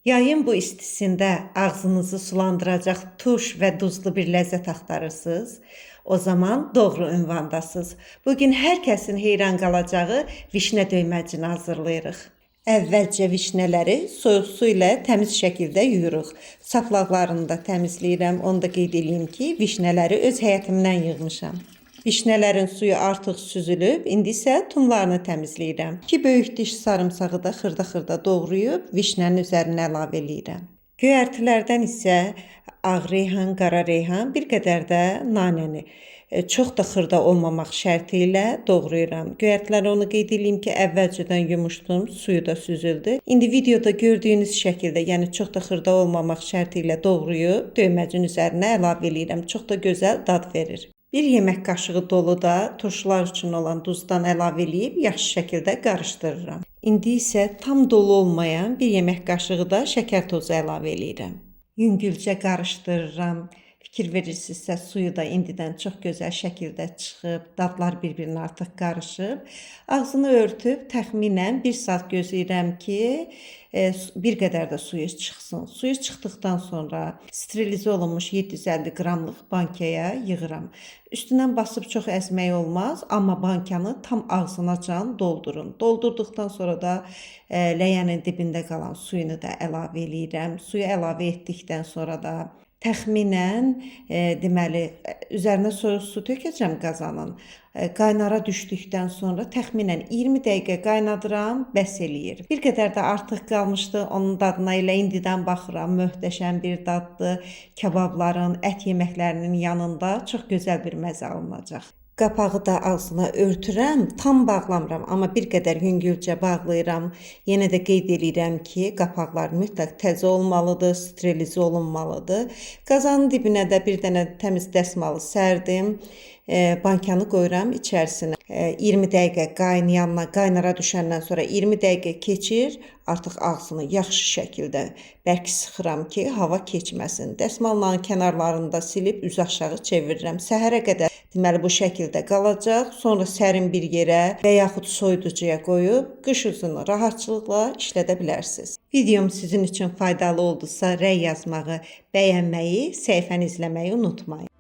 Yayın bu istisində ağzınızı sulandıracaq turş və duzlu bir ləzzət axtarırsınız. O zaman doğru ünvandasınız. Bugün hər kəsin heyran qalacağı vişnə döyməcini hazırlayırıq. Əvvəlcə vişnələri soyuq su ilə təmiz şəkildə yuyuruq. Saplaqlarını da təmizləyirəm. Onu da qeyd edeyim ki, vişnələri öz həyətimdən yığmışam. Vişnələrin suyu artıq süzülüb, indi isə tumlarını təmizləyirəm. 2 böyük diş sarımsağı da xırda-xırda doğrayıb vişnənin üzərinə əlavə eləyirəm. Göyərtilərdən isə ağ reyhan, qara reyhan, bir qədər də nanəni çox da xırda olmamaq şərti ilə doğrayıram. Göyərtiləri onu qeyd edeyim ki, əvvəlcədən yumuşdum, suyu da süzüldü. İndi videoda gördüyünüz şəkildə, yəni çox da xırda olmamaq şərti ilə doğrayıb döyməcin üzərinə əlavə eləyirəm. Çox da gözəl dad verir. 1 yemək qaşığı dolu da turşular üçün olan duzdan əlavə eləyib yaxşı şəkildə qarışdırıram. İndi isə tam dolu olmayan 1 yemək qaşığı da şəkər tozu əlavə eləyirəm. Yüngülcə qarışdırıram. Fikir verirsinizsə suyu da indidən çox gözəl şəkildə çıxıb, dadlar bir-birinə artıq qarışıb. Ağzını örtüb təxminən 1 saat gözləyirəm ki, bir qədər də suyu çıxsın. Suyu çıxdıqdan sonra sterilizə olunmuş 750 qramlıq bankaya yığıram. Üstündən basıb çox əzmək olmaz, amma bankanı tam ağzınacan doldurun. Doldurduqdan sonra da ləyənin dibində qalan suyunu da əlavə eləyirəm. Suyu əlavə etdikdən sonra da təxminən deməli üzərinə soyuq su tökəcəm qazanın. Qaynara düşdükdən sonra təxminən 20 dəqiqə qaynadıram, bəs eləyir. Bir qədər də artıq qalmışdı, onun dadına elə indidən baxıram, möhtəşəm bir daddır. Kababların, ət yeməklərinin yanında çox gözəl bir məzə alınacaq. Qapağı da ağzına örtürəm, tam bağlamıram, amma bir qədər yüngülcə bağlayıram. Yenə də qeyd edirəm ki, qapaqlar mütləq təzə olmalıdır, sterilizə olunmalıdır. Qazanın dibinə də bir dənə təmiz dəsmalı sərdim. Bankanı qoyuram içərisinə. 20 dəqiqə qaynara düşəndən sonra 20 dəqiqə keçir. Artıq ağzını yaxşı şəkildə bərk sıxıram ki, hava keçməsin. Dəsmalların kənarlarını da silib üz aşağı çevirirəm. Səhərə qədər deməli bu şəkildə qalacaq. Sonra sərin bir yerə və yaxud soyuducuya qoyub qış uzunu rahatçılıqla işlədə bilərsiniz. Videom sizin üçün faydalı oldusa rəy yazmağı, bəyənməyi, səhifəni izləməyi unutmayın.